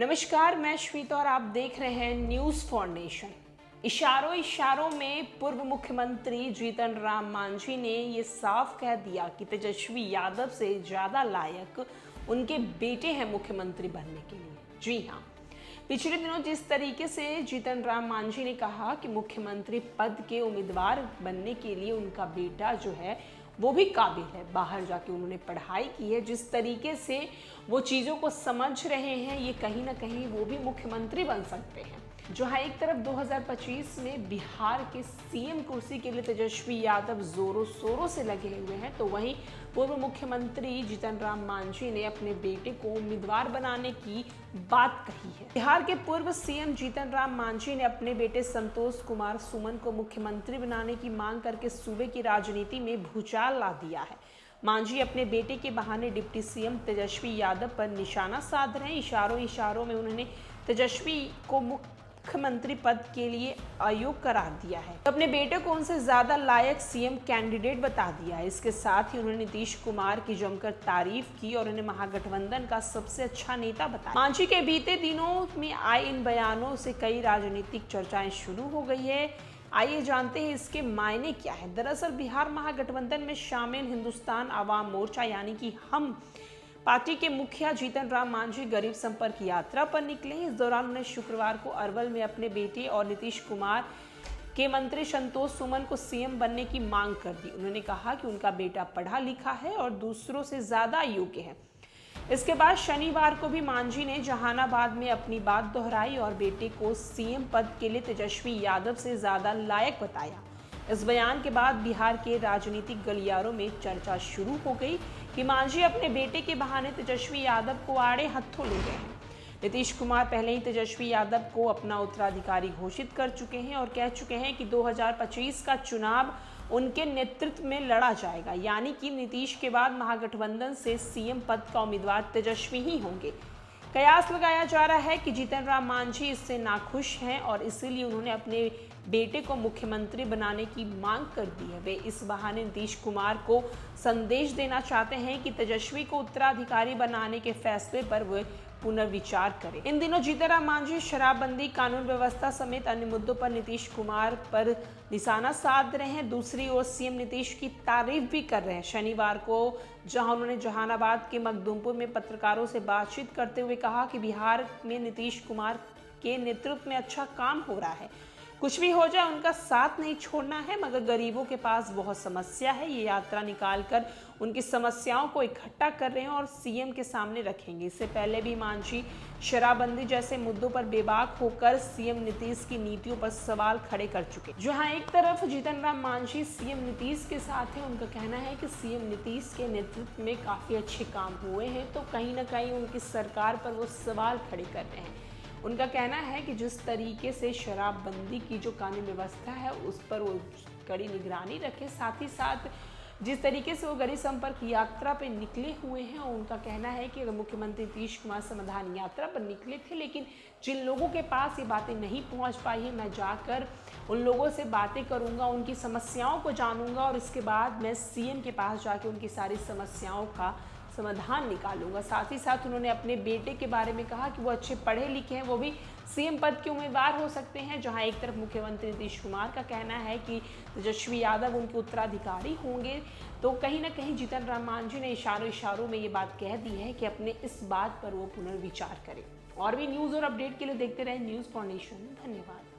नमस्कार, मैं श्वेता और आप देख रहे हैं न्यूज फॉर नेशन। इशारों इशारों में पूर्व मुख्यमंत्री जीतन राम मांझी ने ये साफ कह दिया कि तेजस्वी यादव से ज्यादा लायक उनके बेटे हैं मुख्यमंत्री बनने के लिए। जी हाँ, पिछले दिनों जिस तरीके से जीतन राम मांझी ने कहा कि मुख्यमंत्री पद के उम्मीदवार बनने के लिए उनका बेटा जो है वो भी काबिल है, बाहर जाके उन्होंने पढ़ाई की है, जिस तरीके से वो चीज़ों को समझ रहे हैं, ये कहीं ना कहीं वो भी मुख्यमंत्री बन सकते हैं। जहाँ एक तरफ 2025 में बिहार के सीएम कुर्सी के लिए तेजस्वी यादव जोरों शोरों से लगे हुए हैं, तो वहीं पूर्व मुख्यमंत्री जीतन राम मांझी ने अपने बेटे को उम्मीदवार बनाने की बात कही है। बिहार के पूर्व सीएम जीतन राम मांझी ने अपने बेटे संतोष कुमार सुमन को मुख्यमंत्री बनाने की मांग करके सूबे की राजनीति में भूचाल ला दिया है। मांझी अपने बेटे के बहाने डिप्टी सीएम तेजस्वी यादव पर निशाना साध रहे हैं। इशारों इशारों में उन्होंने तेजस्वी को मुख्यमंत्री पद के लिए अयोग्य करार दिया है, अपने बेटे को उनसे ज्यादा लायक सीएम कैंडिडेट बता दिया है। इसके साथ ही उन्होंने नीतीश कुमार की जमकर तारीफ की और उन्हें महागठबंधन का सबसे अच्छा नेता बताया। मांझी के बीते दिनों में आए इन बयानों से कई राजनीतिक चर्चाएं शुरू हो गई है। आइए जानते हैं इसके मायने क्या है। दरअसल बिहार महागठबंधन में शामिल हिंदुस्तान आवाम मोर्चा यानी कि हम पार्टी के मुखिया जीतन राम मांझी गरीब संपर्क यात्रा पर निकले। इस दौरान उन्हें शुक्रवार को अरवल में अपने बेटे और नीतीश कुमार के मंत्री संतोष सुमन को सीएम बनने की मांग कर दी। उन्होंने कहा कि उनका बेटा पढ़ा लिखा है और दूसरों से ज्यादा योग्य है। इसके बाद शनिवार को भी मांझी ने जहानाबाद में अपनी बात दोहराई और बेटे को सीएम पद के लिए तेजस्वी यादव से ज्यादा लायक बताया। इस बयान के बाद बिहार के राजनीतिक गलियारों में चर्चा शुरू हो गई कि मांझी अपने बेटे के बहाने तेजस्वी यादव को आड़े हाथों ले गए हैं। नीतीश कुमार पहले ही तेजस्वी यादव को अपना उत्तराधिकारी घोषित कर चुके हैं और कह चुके हैं कि 2025 का चुनाव उनके नेतृत्व में लड़ा जाएगा, यानी कि नीतीश के बाद महागठबंधन से सीएम पद का उम्मीदवार तेजस्वी ही होंगे। कयास लगाया जा रहा है कि जीतन राम मांझी इससे नाखुश हैं और इसीलिए उन्होंने अपने बेटे को मुख्यमंत्री बनाने की मांग कर दी है। वे इस बहाने नीतीश कुमार को संदेश देना चाहते हैं कि तेजस्वी को उत्तराधिकारी बनाने के फैसले पर वे पुनर्विचार करें। इन दिनों जीतन राम मांझी शराबबंदी, कानून व्यवस्था समेत अन्य मुद्दों पर नीतीश कुमार पर निशाना साध रहे हैं। दूसरी ओर सीएम नीतीश की तारीफ भी कर रहे हैं। शनिवार को जहां उन्होंने जहानाबाद के मखदूमपुर में पत्रकारों से बातचीत करते हुए कहा कि बिहार में नीतीश कुमार के नेतृत्व में अच्छा काम हो रहा है, कुछ भी हो जाए उनका साथ नहीं छोड़ना है, मगर गरीबों के पास बहुत समस्या है। ये यात्रा निकालकर उनकी समस्याओं को इकट्ठा कर रहे हैं और सीएम के सामने रखेंगे। इससे पहले भी मांझी शराबबंदी जैसे मुद्दों पर बेबाक होकर सीएम नीतीश की नीतियों पर सवाल खड़े कर चुके। जहां एक तरफ जीतन राम मांझी सीएम नीतीश के साथ है, उनका कहना है कि सीएम नीतीश के नेतृत्व में काफी अच्छे काम हुए हैं, तो कहीं ना कहीं उनकी सरकार पर वो सवाल खड़े कर रहे हैं। उनका कहना है कि जिस तरीके से शराबबंदी की जो कानून व्यवस्था है उस पर वो कड़ी निगरानी रखे, साथ ही साथ जिस तरीके से वो गरीब संपर्क यात्रा पे निकले हुए हैं, उनका कहना है कि अगर मुख्यमंत्री नीतीश कुमार समाधान यात्रा पर निकले थे, लेकिन जिन लोगों के पास ये बातें नहीं पहुंच पाई है, मैं जाकर उन लोगों से बातें करूंगा, उनकी समस्याओं को जानूंगा और इसके बाद मैं सीएम के पास जाके उनकी सारी समस्याओं का समाधान निकालूंगा। साथ ही साथ उन्होंने अपने बेटे के बारे में कहा कि वो अच्छे पढ़े लिखे हैं, वो भी सीएम पद के उम्मीदवार हो सकते हैं। जहां एक तरफ मुख्यमंत्री नीतीश कुमार का कहना है कि तेजस्वी यादव उनके उत्तराधिकारी होंगे, तो कहीं ना कहीं जीतन राम मांझी ने इशारों इशारों में ये बात कह दी है कि अपने इस बात पर वो पुनर्विचार करें। और भी न्यूज़ और अपडेट के लिए देखते रहे न्यूज़ फॉर नेशन। धन्यवाद।